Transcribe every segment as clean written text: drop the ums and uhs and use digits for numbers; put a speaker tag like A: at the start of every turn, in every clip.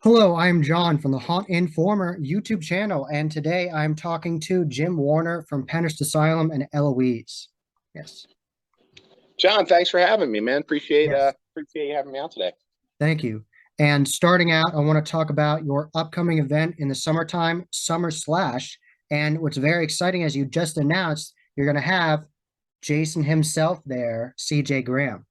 A: Hello, I'm John from the Haunt Informer YouTube channel, and today I'm talking to Jim Werner from Pennhurst Asylum and Eloise. Yes,
B: John, thanks for having me, man.
A: yes,
B: Appreciate you having me out today.
A: thank you. And starting out, I want to talk about your upcoming event in the summertime, Summer Slash. And what's very exciting, as you just announced, you're going to have Jason himself there, CJ Graham.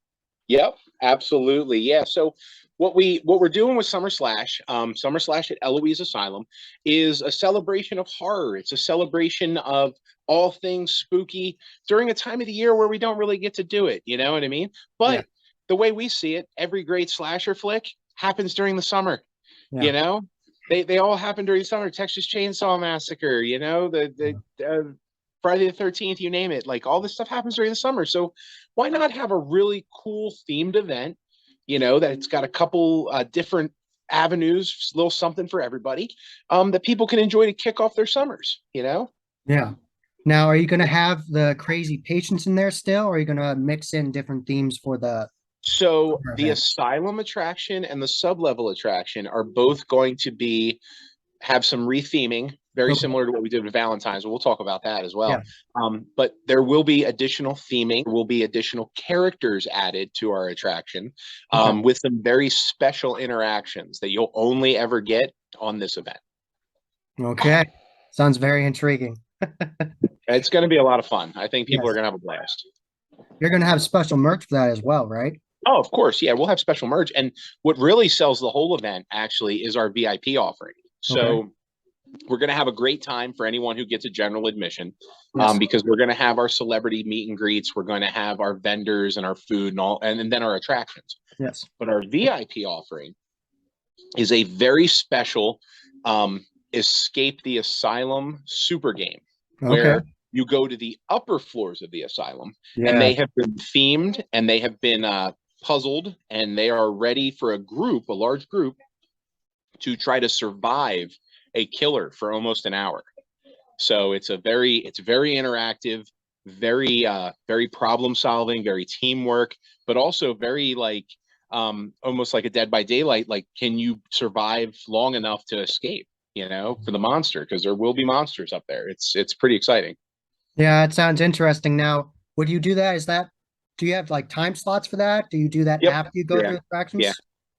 B: Yep, absolutely. Yeah. So what we're doing with Summer Slash at Eloise Asylum is a celebration of horror. It's a celebration of all things spooky during a time of the year where we don't really get to do it. You know what I mean?
A: Yeah,
B: But the way we see it, every great slasher flick happens during the summer.
A: yeah,
B: You know, they all happen during the summer. Texas Chainsaw Massacre. You know, the Friday the 13th, you name it. Like all this stuff happens during the summer. So why not have a really cool themed event, that it's got a couple different avenues, a little something for everybody, that people can enjoy to kick off their summers.
A: yeah. Now, are you going to have the crazy patients in there still, or are you going to mix in different themes for the
B: So
A: summer
B: the
A: event?
B: Asylum attraction and the sub-level attraction are both going to have some retheming, very
A: Okay.
B: similar to what we did with Valentine's. We'll talk about that as
A: Yeah.
B: well. But there will be additional theming. There will be additional characters added to our attraction,
A: Okay.
B: with some very special interactions that you'll only ever get on this event.
A: Okay. Sounds very intriguing.
B: It's going to be a lot of fun. I think people are
A: Yes.
B: going to have a blast.
A: You're going to have special merch for that as well, right?
B: Oh, of course. Yeah, we'll have special merch. And what really sells the whole event actually is our VIP offering.
A: Okay.
B: So we're going to have a great time for anyone who gets a general admission,
A: Yes.
B: because we're going to have our celebrity meet and greets. We're going to have our vendors and our food and all, and then our attractions.
A: Yes.
B: But our VIP offering is a very special Escape the Asylum super game
A: Okay.
B: where you go to the upper floors of the asylum and
A: Yeah.
B: they have been themed and they have been puzzled and they are ready for a large group, to try to survive a killer for almost an hour. So it's very interactive, very problem solving, very teamwork, but also very like almost like a Dead by Daylight. Like, can you survive long enough to escape? For the monster, because there will be monsters up there. It's pretty exciting.
A: Yeah, it sounds interesting. Now, would you do that? Do you have like time slots for that? Do you do that
B: Yep.
A: after you go
B: Yeah.
A: to
B: Yeah.
A: attractions?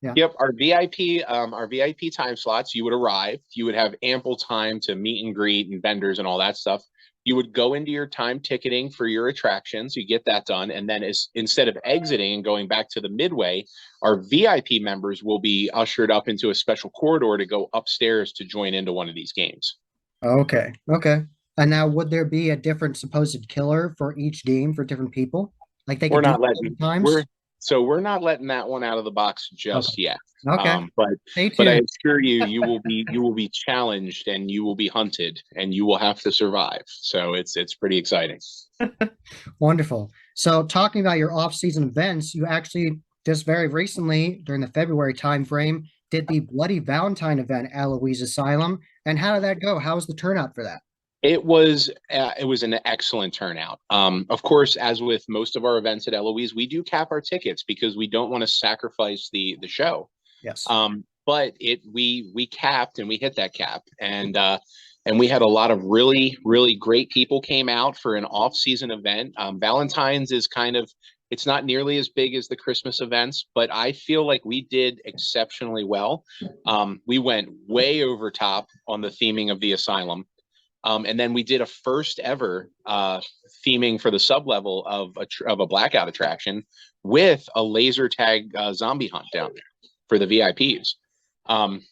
A: Yeah.
B: Yep, our VIP time slots, you would arrive, you would have ample time to meet and greet and vendors and all that stuff. You would go into your time ticketing for your attractions, you get that done, and then instead of exiting and going back to the midway, our VIP members will be ushered up into a special corridor to go upstairs to join into one of these games.
A: Okay. Okay. And now, would there be a different supposed killer for each game for different people? Like they
B: We're
A: could do
B: not
A: that
B: letting
A: sometimes?
B: we're so we're not letting that one out of the box
A: Okay.
B: just yet.
A: Okay.
B: Um, but
A: Stay
B: but I
A: tuned.
B: assure you, you will be challenged and you will be hunted and you will have to survive. So it's pretty exciting.
A: Wonderful. So, talking about your off-season events, you actually just very recently, during the February timeframe, did the Bloody Valentine event at Eloise Asylum. And how did that go? How was the turnout for that?
B: It was an excellent turnout. Of course, as with most of our events at Eloise, we do cap our tickets because we don't want to sacrifice the show.
A: Yes.
B: But we capped and we hit that cap, and we had a lot of really great people came out for an off season event. Valentine's is it's not nearly as big as the Christmas events, but I feel like we did exceptionally well. We went way over top on the theming of the asylum. And then we did a first ever theming for the sub level of a blackout attraction with a laser tag zombie hunt down there for the VIPs. Um,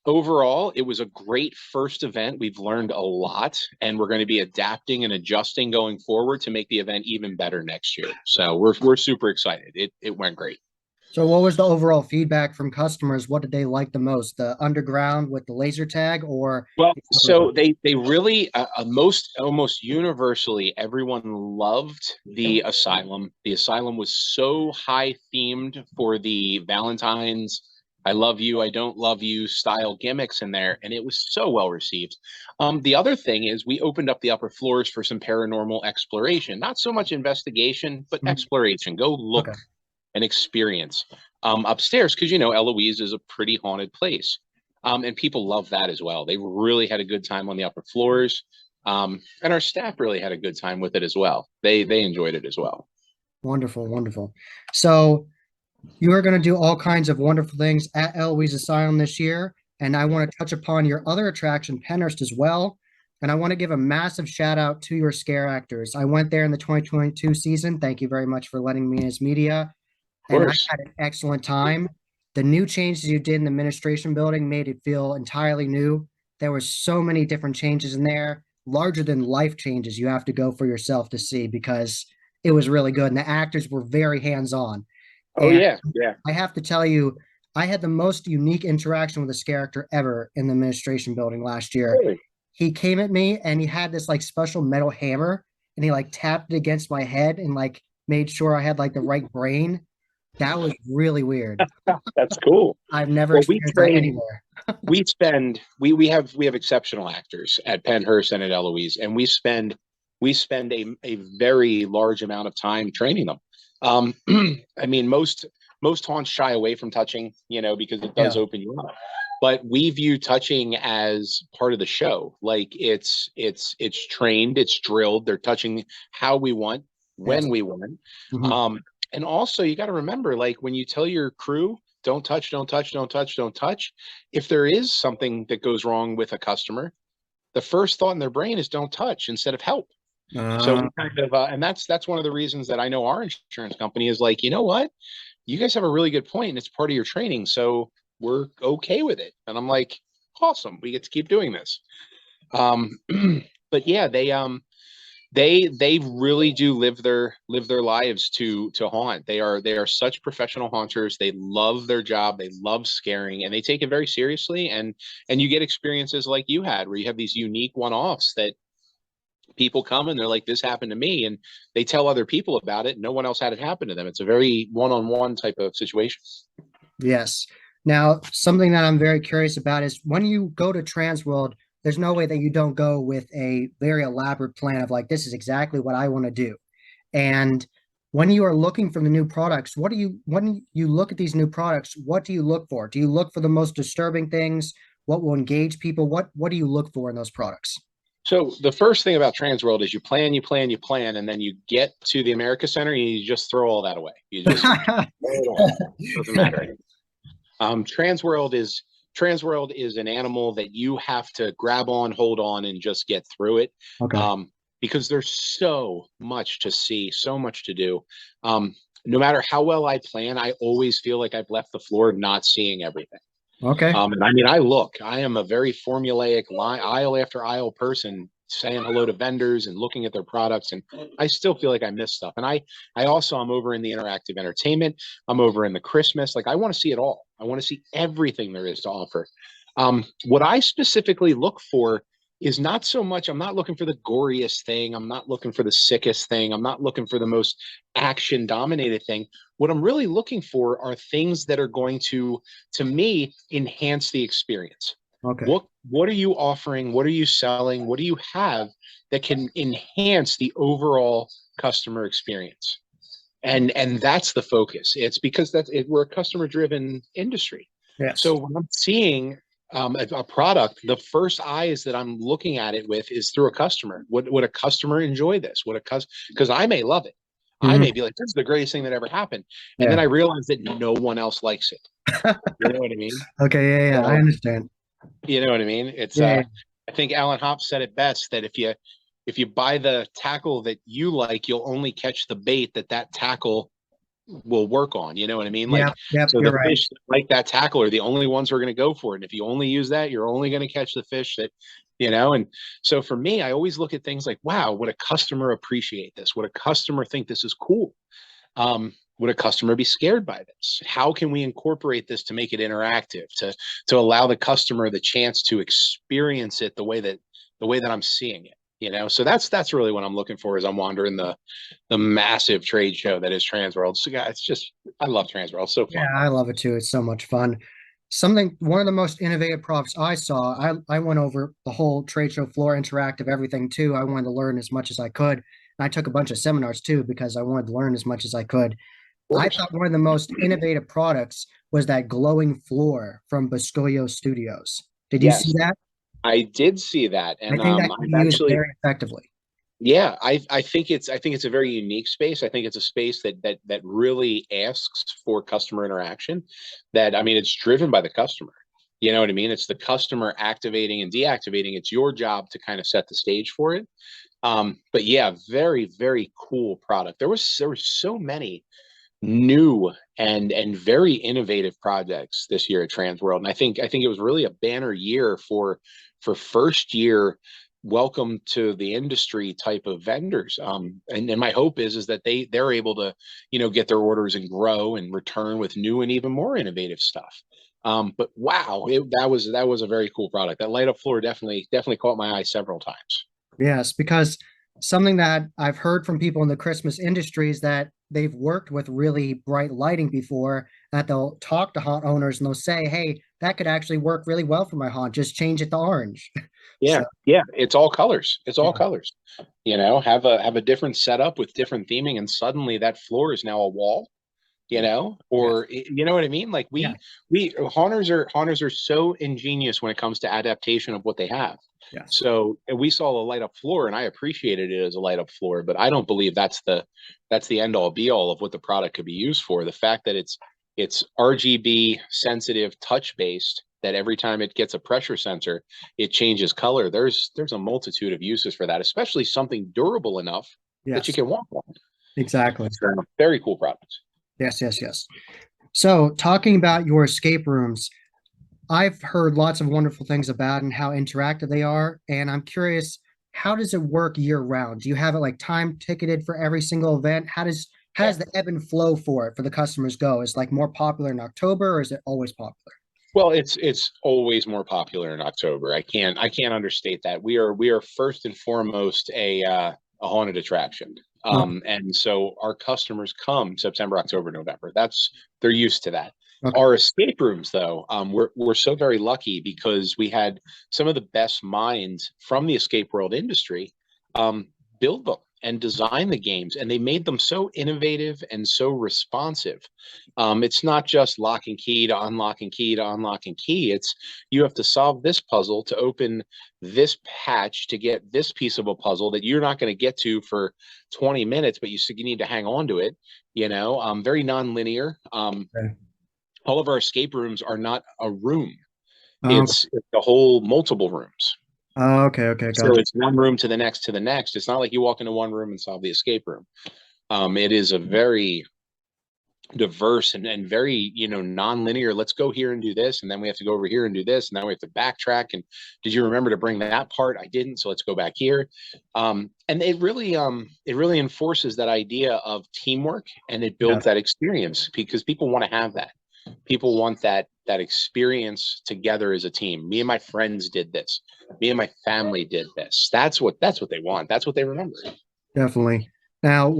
B: Overall, it was a great first event. We've learned a lot, and we're going to be adapting and adjusting going forward to make the event even better next year. So we're super excited. It went great.
A: So, what was the overall feedback from customers? What did they like the most? The underground with the laser tag or
B: Well,
A: the other one?
B: so they really most almost universally everyone loved the asylum. The asylum was so high themed for the Valentine's I love you, I don't love you style gimmicks in there, and it was so well received. The other thing is we opened up the upper floors for some paranormal exploration, not so much investigation, but
A: Mhm.
B: exploration. Go look
A: Okay.
B: and experience upstairs, because Eloise is a pretty haunted place. And people love that as well. They really had a good time on the upper floors. And our staff really had a good time with it as well. They enjoyed it as well.
A: Wonderful, wonderful. So you are going to do all kinds of wonderful things at Eloise Asylum this year, and I want to touch upon your other attraction, Pennhurst, as well. And I want to give a massive shout out to your scare actors. I went there in the 2022 season. Thank you very much for letting me in as media,
B: Of
A: and I
B: course.
A: had an excellent time. The new changes you did in the administration building made it feel entirely new. There were so many different changes in there, larger than life changes you have to go for yourself to see because it was really good. And the actors were very hands on.
B: Oh
A: And
B: yeah, yeah.
A: I have to tell you, I had the most unique interaction with this character ever in the administration building last year.
B: Really?
A: He came at me and he had this like special metal hammer and he like tapped it against my head and like made sure I had like the right brain. That was really weird.
B: That's cool.
A: I've never
B: Well, we
A: experienced that
B: train.
A: anywhere.
B: We have exceptional actors at Pennhurst and at Eloise, and we spend a very large amount of time training them. I mean, most haunts shy away from touching, because it does
A: Yeah.
B: open you up. But we view touching as part of the show. Like it's trained, it's drilled. They're touching how we want,
A: Yes.
B: when we want.
A: Mhm.
B: Um, and also you got to remember, like when you tell your crew, don't touch, don't touch, don't touch, don't touch. If there is something that goes wrong with a customer, the first thought in their brain is don't touch instead of help. So
A: Uh,
B: we kind of, and that's one of the reasons that I know our insurance company is like, you know what, you guys have a really good point, and it's part of your training, so we're okay with it. And I'm like, awesome, we get to keep doing this. Um, but yeah, they really do live their lives to haunt. They are such professional haunters. They love their job. They love scaring, and they take it very seriously. And you get experiences like you had, where you have these unique one-offs that people come and they're like, this happened to me, and they tell other people about it. No one else had it happen to them. It's a very one-on-one type of situation.
A: yes. Now, something that I'm very curious about is when you go to Transworld, there's no way that you don't go with a very elaborate plan of like, this is exactly what I want to do. And when you are looking for the new products, when you look at these new products, what do you look for? Do you look for the most disturbing things? What will engage people? What do you look for in those products?
B: So the first thing about Transworld is you plan, you plan, you plan, and then you get to the America Center and you just throw all that away. You just throw it all. Doesn't matter anymore. Transworld is an animal that you have to grab on, hold on, and just get through it.
A: Okay.
B: Because there's so much to see, so much to do. No matter how well I plan, I always feel like I've left the floor not seeing everything.
A: Okay.
B: And I mean, I am a very formulaic aisle after aisle person, saying hello to vendors and looking at their products. And I still feel like I miss stuff. And I also, I'm over in the interactive entertainment. I'm over in the Christmas. Like I want to see it all. I want to see everything there is to offer. What I specifically look for is not so much, I'm not looking for the goriest thing. I'm not looking for the sickest thing. I'm not looking for the most action dominated thing. What I'm really looking for are things that are going to me, enhance the experience.
A: Okay.
B: What are you offering? What are you selling? What do you have that can enhance the overall customer experience? And that's the focus. It's because we're a customer driven industry.
A: Yes.
B: So when I'm seeing a product, the first eyes that I'm looking at it with is through a customer. Would a customer enjoy this? Because I may love it. I
A: Mhm.
B: may be like, this is the greatest thing that ever happened. And
A: Yeah.
B: then I realize that no one else likes it. You know what I mean?
A: Okay. Yeah. Yeah. I
B: So,
A: understand.
B: you know what I mean? It's
A: Yeah.
B: I think Alan Hoppe said it best, that if you buy the tackle that you like, you'll only catch the bait that tackle will work on. You know what I mean?
A: Yeah.
B: Like,
A: Yep. Yep.
B: so
A: You're
B: the
A: right.
B: fish that like that tackle are the only ones who are going to go for it. And if you only use that, you're only going to catch the fish that. And so for me, I always look at things like, wow, would a customer appreciate this? Would a customer think this is cool? Would a customer be scared by this? How can we incorporate this to make it interactive, to allow the customer the chance to experience it the way that I'm seeing it? So that's really what I'm looking for as I'm wandering the massive trade show that is Transworld. So yeah, I love Transworld. It's so
A: Yeah,
B: fun.
A: I love it too. It's so much fun. One of the most innovative products I saw, I went over the whole trade show floor, interactive, everything too. I wanted to learn as much as I could. And I took a bunch of seminars too because I wanted to learn as much as I could. I
B: course.
A: thought one of the most innovative products was that glowing floor from Boscoyo Studios. Did you see
B: Yes,
A: that?
B: I did see that,
A: I
B: and
A: think that can
B: I've
A: be used
B: actually,
A: very effectively.
B: yeah, I think it's a very unique space. I think it's a space that really asks for customer interaction. That, I mean, it's driven by the customer. You know what I mean? It's the customer activating and deactivating. It's your job to kind of set the stage for it. But yeah, very, very cool product. There were so many new and very innovative projects this year at Transworld, and I think it was really a banner year for first year welcome to the industry type of vendors. And my hope is that they're able to, get their orders and grow and return with new and even more innovative stuff. But wow, that was a very cool product. That light up floor definitely caught my eye several times.
A: Yes, because something that I've heard from people in the Christmas industry is that they've worked with really bright lighting before, that they'll talk to haunt owners and they'll say, hey, that could actually work really well for my haunt. Just change it to orange. So,
B: Yeah, yeah, it's all colors. It's all
A: yeah,
B: colors. Have a different setup with different theming, and suddenly that floor is now a wall.
A: yes,
B: You know what I mean? Like
A: yeah,
B: we haunters are so ingenious when it comes to adaptation of what they have.
A: yes.
B: So we saw a light up floor, and I appreciated it as a light up floor, but I don't believe that's the end all be all of what the product could be used for. The fact that it's RGB sensitive, touch based, that every time it gets a pressure sensor, it changes color. There's a multitude of uses for that, especially something durable enough that you
A: Yes,
B: can walk on.
A: exactly.
B: So, very cool product.
A: Yes, yes, yes. So, talking about your escape rooms, I've heard lots of wonderful things about and how interactive they are. And I'm curious, how does it work year round? Do you have it like time ticketed for every single event? How does the ebb and flow for it for the customers go? Is it like more popular in October or is it always popular?
B: Well, it's always more popular in October. I can't understate that. We are first and foremost a haunted attraction.
A: Okay,
B: And so our customers come September, October, November. They're used to that.
A: okay,
B: Our escape rooms, though, we're so very lucky because we had some of the best minds from the escape world industry um, build them and design the games, and they made them so innovative and so responsive. It's not just lock and key to unlock and key to unlock and key. It's you have to solve this puzzle to open this patch to get this piece of a puzzle that you're not going to get to for 20 minutes, but you need to hang on to it. Very non-linear.
A: okay.
B: All of our escape rooms are not a room.
A: Um,
B: It's the whole multiple rooms.
A: okay, okay,
B: So
A: gotcha.
B: it's one room to the next to the next. It's not like you walk into one room and solve the escape room. It is a very diverse and very non-linear. Let's go here and do this, and then we have to go over here and do this, and then we have to backtrack, and did you remember to bring that part? I didn't, so let's go back here. And it really enforces that idea of teamwork, and it
A: Yeah.
B: builds that experience because people want to have that. People want that experience together as a team. Me and my friends did this. Me and my family did this. That's what they want. That's what they remember.
A: Definitely. Now,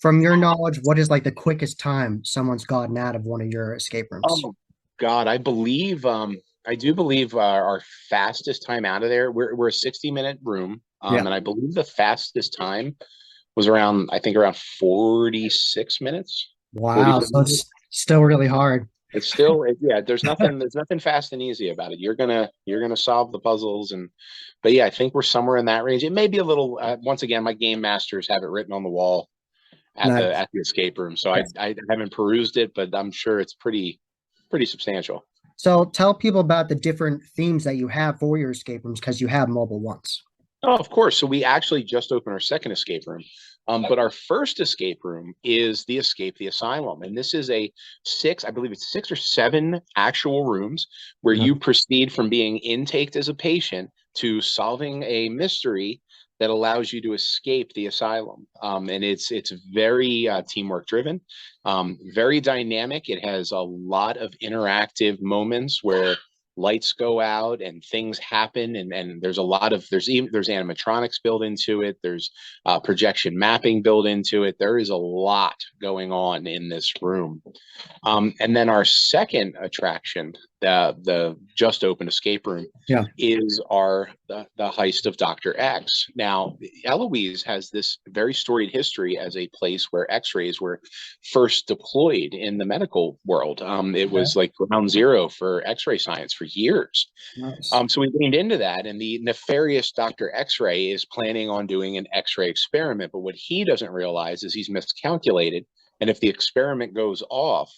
A: from your knowledge, what is like the quickest time someone's gotten out of one of your escape rooms?
B: Oh God, I do believe our fastest time out of there. We're a 60-minute room,
A: Yeah.
B: and I believe the fastest time was around 46 minutes,
A: Wow.
B: 47
A: So
B: minutes.
A: it's still really hard.
B: It's still, yeah. There's nothing fast and easy about it. You're gonna solve the puzzles, but yeah, I think we're somewhere in that range. It may be a little. Once again, my game masters have it written on the wall at the
A: Nice.
B: at the escape room, so I
A: Yes.
B: I haven't perused it, but I'm sure it's pretty substantial.
A: So tell people about the different themes that you have for your escape rooms because you have mobile ones.
B: Oh, of course. So we actually just opened our second escape room. But our first escape room is the Asylum. And this is I believe it's 6 or 7 actual rooms where
A: Yeah.
B: you proceed from being intaked as a patient to solving a mystery that allows you to escape the asylum. And it's very teamwork driven, very dynamic. It has a lot of interactive moments where lights go out and things happen, and there's animatronics built into it. There's projection mapping built into it. There is a lot going on in this room. And then our second attraction the just opened escape room,
A: Yeah.
B: is the heist of Dr. X. Now, Eloise has this very storied history as a place where X-rays were first deployed in the medical world. It was like ground zero for X-ray science for years.
A: Nice.
B: So we leaned into that, and the nefarious Dr. X-ray is planning on doing an X-ray experiment. But what he doesn't realize is he's miscalculated, and if the experiment goes off,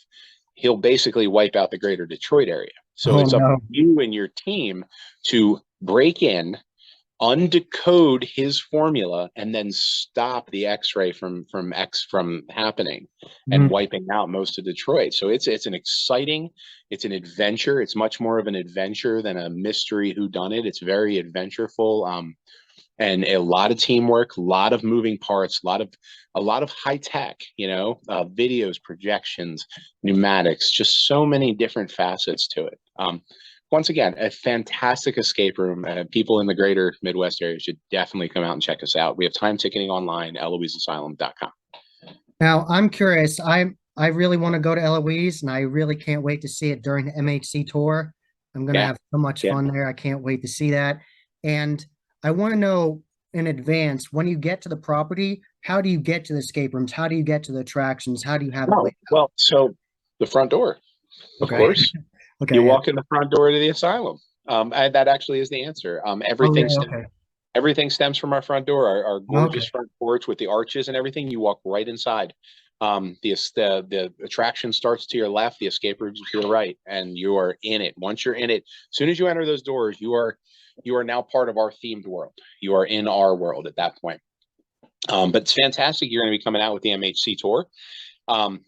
B: he'll basically wipe out the greater Detroit area. So
A: Oh
B: it's up
A: no.
B: to you and your team to break in, undecode his formula, and then stop the X-ray from happening and
A: Mm.
B: wiping out most of Detroit. So it's an exciting, it's an adventure. It's much more of an adventure than a mystery whodunit. It's very adventureful. And a lot of teamwork, a lot of moving parts, a lot of high tech, videos, projections, pneumatics, just so many different facets to it. Once again, a fantastic escape room. People in the greater Midwest area should definitely come out and check us out. We have time ticketing online, EloiseAsylum.com.
A: Now I'm curious. I really want to go to Eloise, and I really can't wait to see it during the MHC tour. I'm gonna
B: Yeah,
A: have so much
B: yeah.
A: fun there. I can't wait to see that. And I want to know in advance, when you get to the property, how do you get to the escape rooms? How do you get to the attractions? How do you have it
B: Oh,
A: laid out?
B: well, so the front door, of
A: Okay.
B: course. You
A: Okay. Yeah.
B: walk in the front door to the asylum. And that actually is the answer.
A: Oh, really? Okay.
B: Everything stems from our front door, our
A: Okay.
B: gorgeous front porch with the arches and everything. You walk right inside. The attraction starts to your left, the escape room is to your right, and you are in it. Once you're in it, as soon as you enter those doors, you are now part of our themed world. You are in our world at that point. But it's fantastic. You're going to be coming out with the MHC tour.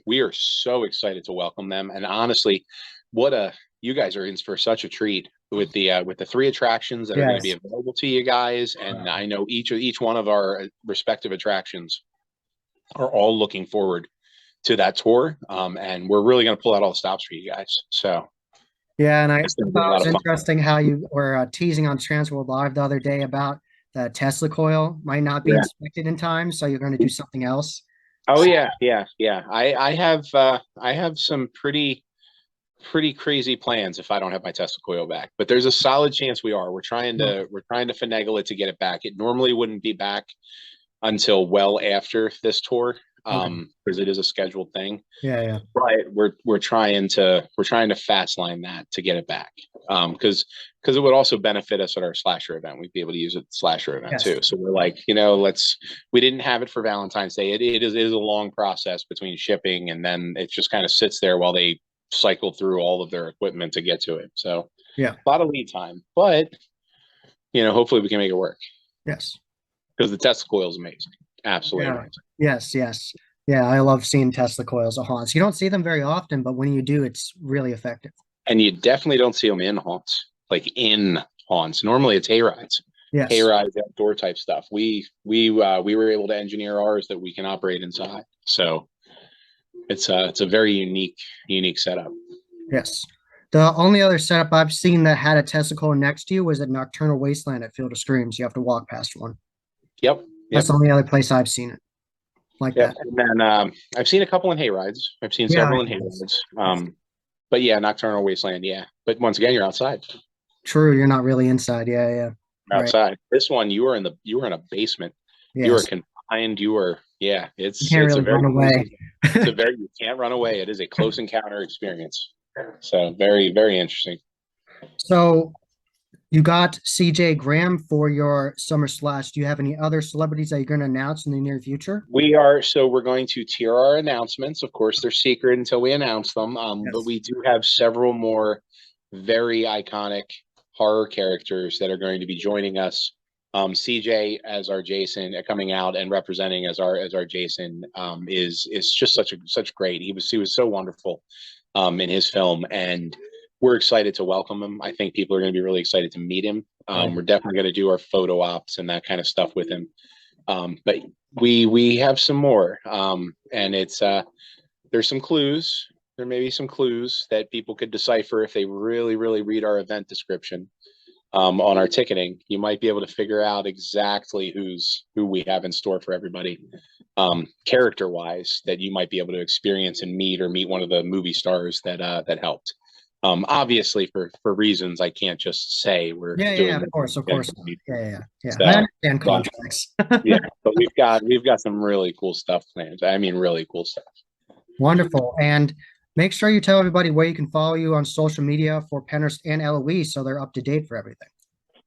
B: We are so excited to welcome them. And honestly, you guys are in for such a treat with the three attractions that are going to be
A: Yes.
B: available to you guys. And I know each one of our respective attractions are all looking forward to that tour. And we're really going to pull out all the stops for you guys. So
A: Yeah, and I
B: it's going to be a
A: thought it
B: lot
A: was
B: of fun.
A: interesting how you were teasing on Transworld Live the other day about the Tesla coil might not be
B: Yeah.
A: inspected in time, so you're going to do something else.
B: Oh yeah, yeah, yeah. I have some pretty crazy plans if I don't have my Tesla coil back. But there's a solid chance we are. We're trying to finagle it to get it back. It normally wouldn't be back until well after this tour, because it is a scheduled thing.
A: Yeah, yeah.
B: But we're trying to fast line that to get it back. Because it would also benefit us at our slasher event. We'd be able to use it at the slasher event
A: Yes.
B: too. So we're like, we didn't have it for Valentine's Day. It is a long process between shipping, and then it just kind of sits there while they cycle through all of their equipment to get to it. So
A: Yeah.
B: a lot of lead time, but hopefully we can make it work,
A: Yes.
B: because the Tesla coil is amazing. Absolutely
A: Yeah.
B: amazing.
A: Yes, yes. Yeah, I love seeing Tesla coils at haunts. You don't see them very often, but when you do, it's really effective.
B: And you definitely don't see them in haunts, like in haunts. Normally it's hay rides.
A: Yes.
B: Hay rides, outdoor type stuff. We were able to engineer ours that we can operate inside. So it's a very unique setup.
A: Yes. The only other setup I've seen that had a Tesla coil next to you was at Nocturnal Wasteland at Field of Screams. You have to walk past one.
B: Yep.
A: That's the only other place I've seen it like
B: Yep.
A: that.
B: And then I've seen a couple in hay rides. I've seen several in hay rides. But yeah, Nocturnal Wasteland, yeah. But once again, you're outside.
A: True, you're not really inside. Yeah, yeah.
B: Outside. Right. This one, you were in a basement.
A: Yes.
B: You are confined. It's
A: can't really
B: a very
A: run away.
B: you can't run away. It is a close encounter experience. So very, very interesting.
A: So you got CJ Graham for your Summer Slash. Do you have any other celebrities that you're going to announce in the near future?
B: We're going to tier our announcements. Of course, they're secret until we announce them.
A: Yes.
B: But we do have several more very iconic horror characters that are going to be joining us. CJ as our Jason, coming out and representing as our Jason, is just such great. He was so wonderful in his film, and we're excited to welcome him. I think people are going to be really excited to meet him. We're definitely going to do our photo ops and that kind of stuff with him. But we have some more, and it's there's some clues. There may be some clues that people could decipher if they really read our event description on our ticketing. You might be able to figure out exactly who we have in store for everybody, character wise, that you might be able to experience and meet, or meet one of the movie stars that helped. Obviously for reasons I can't just say we're
A: Yeah,
B: doing
A: of course, of course.
B: this.
A: Yeah. I
B: So,
A: understand
B: but
A: contracts.
B: yeah, but we've got some really cool stuff planned. I mean, really cool stuff.
A: Wonderful. And make sure you tell everybody where you can follow you on social media for Pennhurst and Eloise so they're up to date for everything.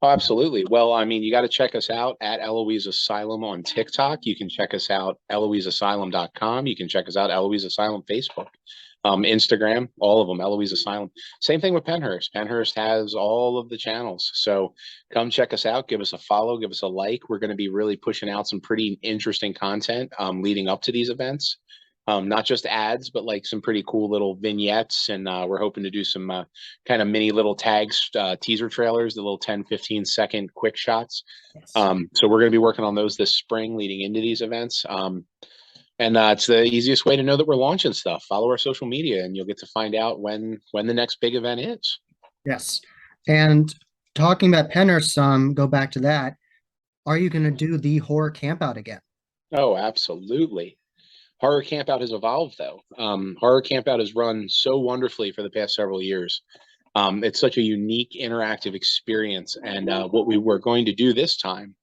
B: Oh, absolutely. Well, I mean, you got to check us out at Eloise Asylum on TikTok. You can check us out, EloiseAsylum.com. You can check us out, Eloise Asylum Facebook, Instagram, all of them, Eloise Asylum. Same thing with Pennhurst. Pennhurst has all of the channels. So come check us out, give us a follow, give us a like. We're going to be really pushing out some pretty interesting content leading up to these events. Not just ads, but like some pretty cool little vignettes. And we're hoping to do some kind of mini little tags, teaser trailers, the little 10, 15-second quick shots.
A: Yes.
B: So we're going to be working on those this spring leading into these events. And it's the easiest way to know that we're launching stuff. Follow our social media and you'll get to find out when the next big event is.
A: Yes. And talking about Pennhurst, go back to that. Are you going to do the horror campout again?
B: Oh, absolutely. Horror Campout has evolved, though. Horror Campout has run so wonderfully for the past several years. It's such a unique interactive experience. And what we were going to do this time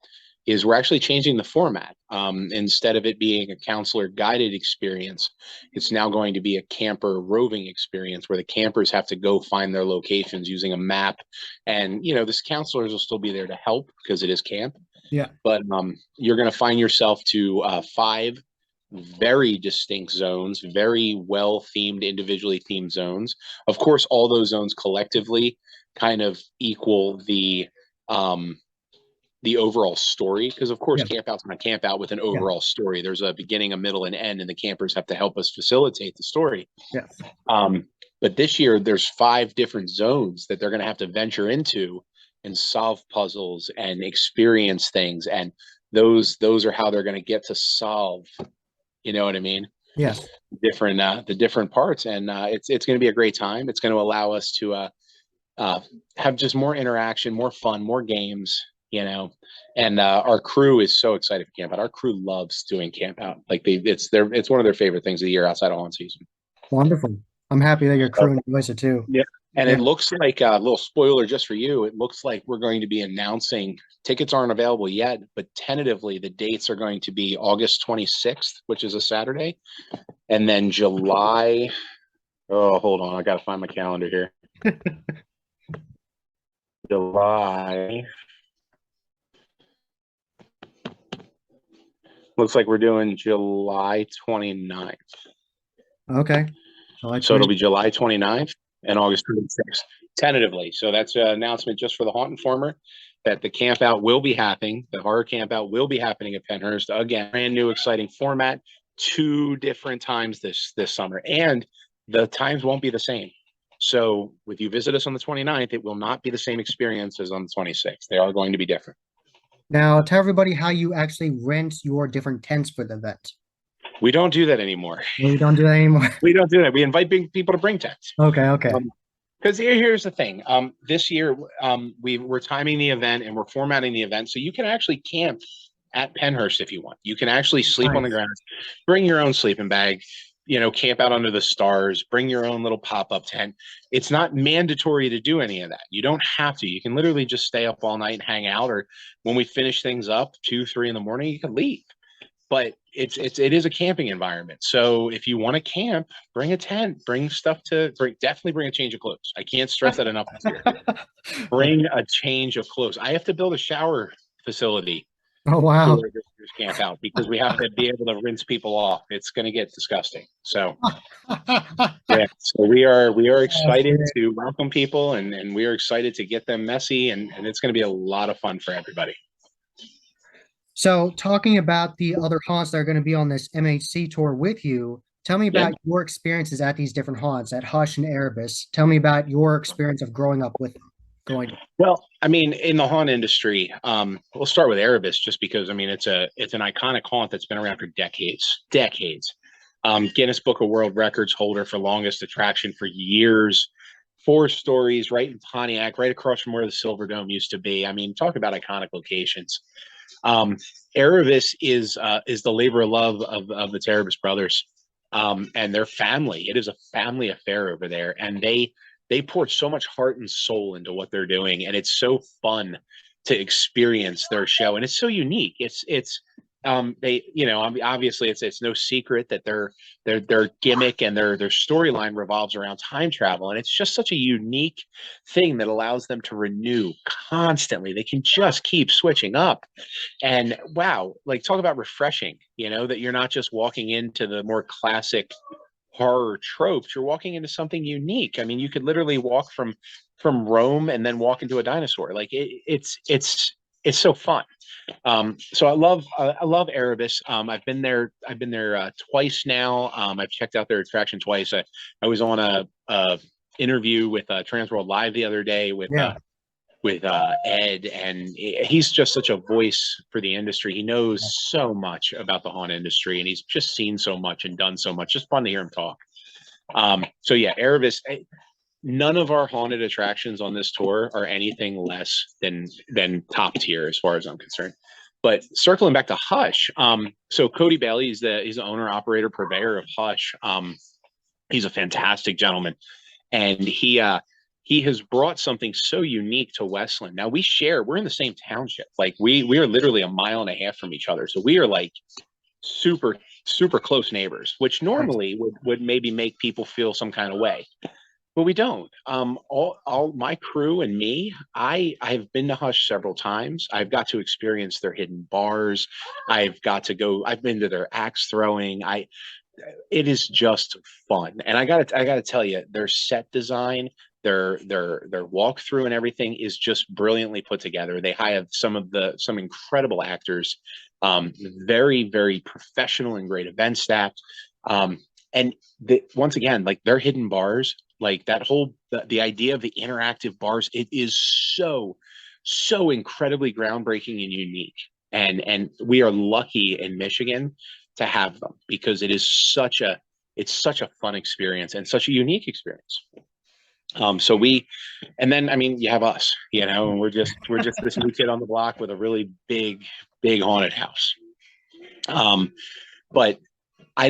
B: is we're actually changing the format. Instead of it being a counselor guided experience, it's now going to be a camper roving experience where the campers have to go find their locations using a map. And, this counselors will still be there to help because it is camp.
A: Yeah.
B: But you're going to find yourself to 5 very distinct zones, very well themed, individually themed zones. Of course, all those zones collectively kind of equal the overall story, because of course
A: Yeah.
B: camp out's not camp out with an
A: Yeah.
B: overall story. There's a beginning, a middle, and end, and the campers have to help us facilitate the story.
A: Yes.
B: But this year there's 5 different zones that they're going to have to venture into and solve puzzles and experience things, and those are how they're going to get to solve, you know what I mean,
A: Yes.
B: the different parts. And it's going to be a great time. It's going to allow us to have just more interaction, more fun, more games, and our crew is so excited for camp out. Our crew loves doing camp out. Like it's one of their favorite things of the year outside of haunt season.
A: Wonderful. I'm happy that your
B: So,
A: crew enjoys it too.
B: yeah. And
A: Yeah.
B: it looks like a little spoiler just for you. It looks like we're going to be announcing tickets aren't available yet, but tentatively the dates are going to be August 26th, which is a Saturday, and then July. Oh, hold on. I got to find my calendar here. July. Looks like we're doing July 29th.
A: Okay.
B: So it'll be July 29th and August 26th, tentatively. So that's an announcement just for the Haunt Informer that the camp out will be happening. The horror camp out will be happening at Pennhurst. Again, brand new, exciting format, 2 different times this summer. And the times won't be the same. So if you visit us on the 29th, it will not be the same experience as on the 26th. They are going to be different.
A: Now tell everybody how you actually rent your different tents for the event.
B: We don't do that anymore.
A: We don't do that anymore.
B: We don't do that. We invite people to bring tents.
A: Okay.
B: Because here's the thing. This year, we're timing the event and we're formatting the event so you can actually camp at Pennhurst if you want. You can actually sleep on the ground, bring your own sleeping bag, camp out under the stars, bring your own little pop-up tent. It's not mandatory to do any of that. You don't have to. You can literally just stay up all night and hang out, or when we finish things up 2, 3 in the morning, you can leave. But it is a camping environment. So if you want to camp, bring a tent, definitely bring a change of clothes. I can't stress that enough this year. Bring a change of clothes. I have to build a shower facility
A: Oh wow.
B: for this camp out because we have to be able to rinse people off. It's going to get disgusting. So yeah, so we are excited to welcome people and we are excited to get them messy and it's going to be a lot of fun for everybody.
A: So talking about the other haunts that are going to be on this MHC tour with you, tell me about your experiences at these different haunts at Hush and Erebus. Tell me about your experience of growing up with them.
B: Well, I mean, in the haunt industry, we'll start with Erebus just because, I mean, it's an iconic haunt that's been around for decades. Guinness Book of World Records holder for longest attraction for years. 4 stories right in Pontiac, right across from where the Silver Dome used to be. I mean, talk about iconic locations. Erebus is the labor of love of the Erebus brothers and their family. It is a family affair over there, and they they pour so much heart and soul into what they're doing, and it's so fun to experience their show, and it's so unique. It's they, you know, obviously it's no secret that their gimmick and their storyline revolves around time travel, and it's just such a unique thing that allows them to renew constantly. They can just keep switching up, and wow, like talk about refreshing, you know, that you're not just walking into the more classic horror tropes, you're walking into something unique. I mean, you could literally walk from Rome and then walk into a dinosaur. Like it's so fun. So I love Erebus. I've been there twice now. I've checked out their attraction twice. I was on a interview with Transworld Live the other day
A: Yeah.
B: with Ed, and he's just such a voice for the industry. He knows so much about the haunt industry, and he's just seen so much and done so much. Just fun to hear him talk. So yeah, Erebus. None of our haunted attractions on this tour are anything less than top tier as far as I'm concerned. But circling back to Hush, so Cody Bailey he's the owner, operator, purveyor of Hush. He's a fantastic gentleman, and he has brought something so unique to Westland. Now we're in the same township. Like we are literally a mile and a half from each other. So we are like super close neighbors, which normally would maybe make people feel some kind of way. But we don't. All my crew and me, I've been to Hush several times. I've got to experience their hidden bars. I've been to their axe throwing. It is just fun. And I gotta tell you, their set design, their walkthrough and everything is just brilliantly put together. They have some incredible actors, very professional and great event staff. And once again, like their hidden bars, like that whole the idea of the interactive bars, it is so incredibly groundbreaking and unique. And we are lucky in Michigan to have them because it's such a fun experience and such a unique experience. And then I mean you have us, you know, and we're just this new kid on the block with a really big haunted house. But I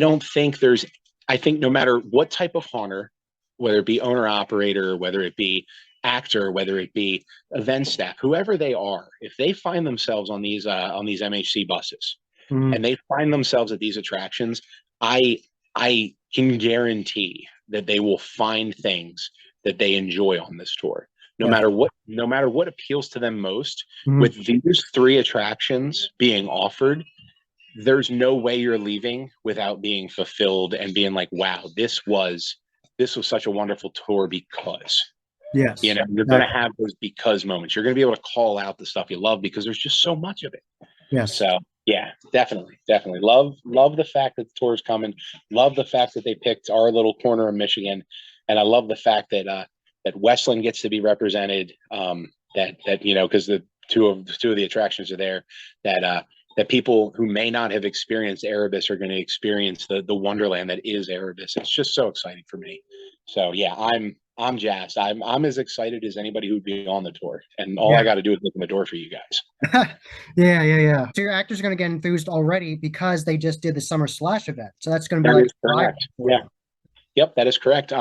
B: think no matter what type of haunter, whether it be owner operator, whether it be actor, whether it be event staff, whoever they are, if they find themselves on these MHC buses and they find themselves at these attractions, I can guarantee that they will find things that they enjoy on this tour. No matter what appeals to them most, with these 3 attractions being offered, there's no way you're leaving without being fulfilled and being like, wow, this was such a wonderful tour because,
A: yes,
B: you know, you're going to have those because moments. You're going to be able to call out the stuff you love because there's just so much of it.
A: yes.
B: So yeah, definitely love the fact that the tour is coming. Love the fact that they picked our little corner of Michigan, and I love the fact that Westland gets to be represented. That you know, because the two of the attractions are there. That people who may not have experienced Erebus are going to experience the wonderland that is Erebus. It's just so exciting for me. So yeah, I'm jazzed. I'm as excited as anybody who'd be on the tour, and all I got to do is open the door for you guys.
A: Yeah. So your actors are going to get enthused already because they just did the Summer Slash event. So that's going to be
B: That
A: like
B: is correct. Yeah. Yep, that is correct.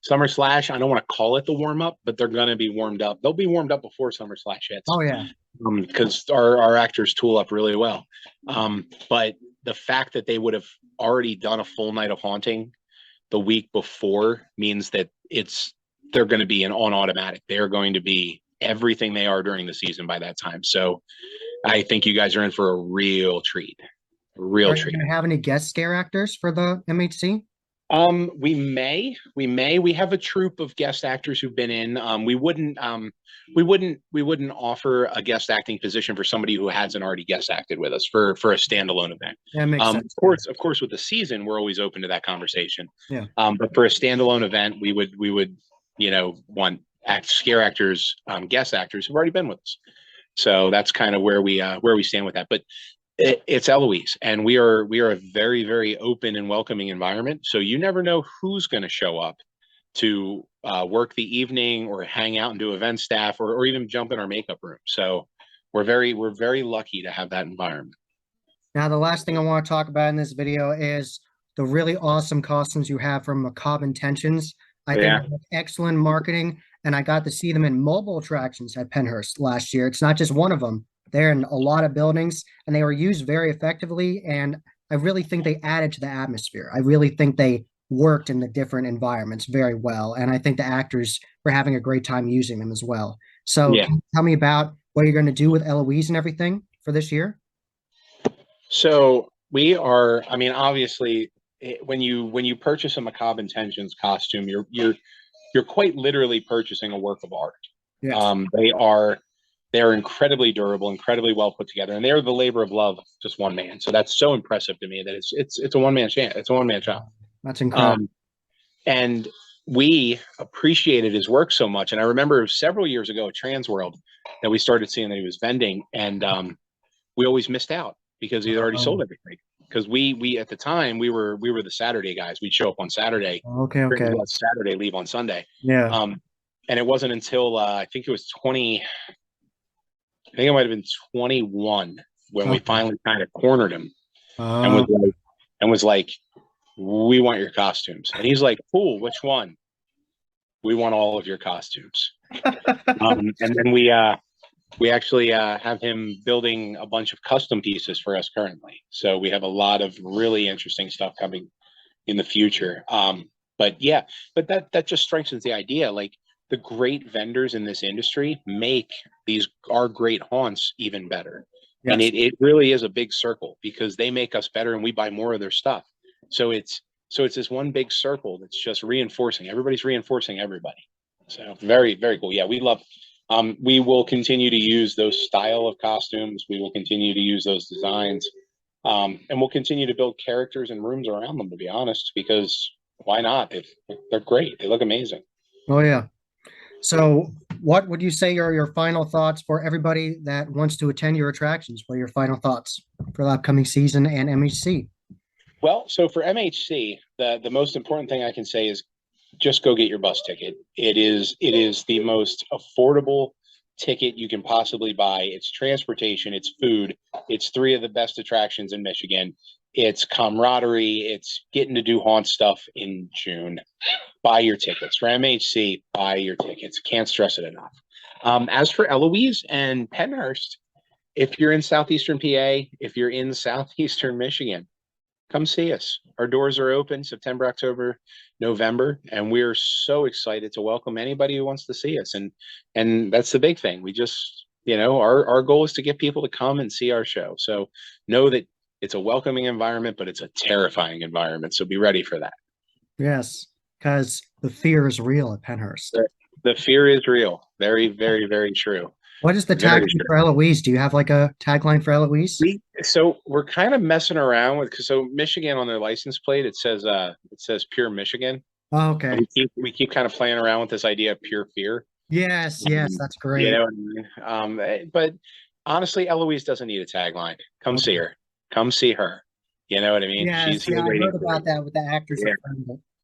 B: Summer Slash, I don't want to call it the warm up, but they're going to be warmed up. They'll be warmed up before Summer Slash hits.
A: Oh yeah.
B: Because our actors tool up really well. But the fact that they would have already done a full night of haunting the week before means that they're going to be on automatic. They're going to be everything they are during the season by that time. So I think you guys are in for a real treat.
A: Are you going to have any guest scare actors for the MHC?
B: We have a troupe of guest actors who've been in. We wouldn't offer a guest acting position for somebody who hasn't already guest acted with us for a standalone event.
A: That makes sense.
B: Of course, with the season, we're always open to that conversation.
A: Yeah.
B: But for a standalone event, we would, you know, want scare actors, guest actors who've already been with us. So that's kind of where we stand with that. But it's Eloise, and we are a very open and welcoming environment. So you never know who's going to show up to work the evening or hang out and do event staff or even jump in our makeup room. So we're very lucky to have that environment.
A: Now, the last thing I want to talk about in this video is the really awesome costumes you have from Macabre Intentions. I think
B: Yeah.
A: they have excellent marketing, and I got to see them in mobile attractions at Pennhurst last year. It's not just one of them. They're in a lot of buildings, and they were used very effectively. And I really think they added to the atmosphere. I really think they worked in the different environments very well, and I think the actors were having a great time using them as well. So,
B: Yeah.
A: can you tell me about what you're going to do with Eloise and everything for this year?
B: So we are, I mean, obviously, when you purchase a Macabre Intentions costume, you're quite literally purchasing a work of art.
A: Yes.
B: They are incredibly durable, incredibly well put together, and they are the labor of love of just one man. So that's so impressive to me that it's a one man shop. It's a one man shop.
A: That's incredible.
B: Um, and we appreciated his work so much. And I remember several years ago at Trans World that we started seeing that he was vending, and we always missed out because he had already sold
A: Oh,
B: everything. Because we at the time we were the Saturday guys. We'd show up on Saturday,
A: okay,
B: bring
A: okay.
B: us Saturday, leave on Sunday.
A: Yeah.
B: Um, and it wasn't until I think it was 20, I think it might have been 21 when we
A: Okay.
B: finally kind of cornered him and
A: Oh,
B: was like, we want your costumes. And he's like, cool, which one? We want all of your costumes. And then we actually have him building a bunch of custom pieces for us currently. So we have a lot of really interesting stuff coming in the future. But yeah, but that just strengthens the idea. Like the great vendors in this industry make these our great haunts even better. And
A: yes.
B: it really is a big circle because they make us better and we buy more of their stuff. So it's this one big circle that's just reinforcing. Everybody's reinforcing everybody. So very, very cool. Yeah, we will continue to use those style of costumes. We will continue to use those designs. And we'll continue to build characters and rooms around them, to be honest, because why not? They're great. They look amazing.
A: Oh, yeah. So, what would you say are your final thoughts for everybody that wants to attend your attractions? What are your final thoughts for the upcoming season and MHC?
B: Well, so for MHC, the most important thing I can say is just go get your bus ticket. It is the most affordable ticket you can possibly buy. It's transportation, it's food, it's three of the best attractions in Michigan. It's camaraderie, it's getting to do haunt stuff in June. Buy your tickets. For MHC, buy your tickets. Can't stress it enough. As for Eloise and Pennhurst, if you're in southeastern PA, if you're in southeastern Michigan, come see us. Our doors are open September, October, November, and we're so excited to welcome anybody who wants to see us. And that's the big thing. We just, our goal is to get people to come and see our show. So know that it's a welcoming environment, but it's a terrifying environment. So be ready for that.
A: Yes, because the fear is real at Pennhurst.
B: The fear is real. Very, very, very true.
A: What is the
B: Very
A: tagline
B: true.
A: for Eloise? Do you have like a tagline for Eloise?
B: So we're kind of messing around with because so Michigan on their license plate it says pure Michigan.
A: Oh,
B: And
A: okay.
B: we keep kind of playing around with this idea of pure fear.
A: Yes, yes,
B: Um,
A: that's
B: you
A: great.
B: know, but honestly, Eloise doesn't need a tagline. Come see
A: Okay.
B: her. Come see her. You know what I mean?
A: Yes,
B: She's here
A: yeah, I
B: waiting
A: heard
B: for
A: about
B: you.
A: that with the actors
B: Yeah.
A: that framed it.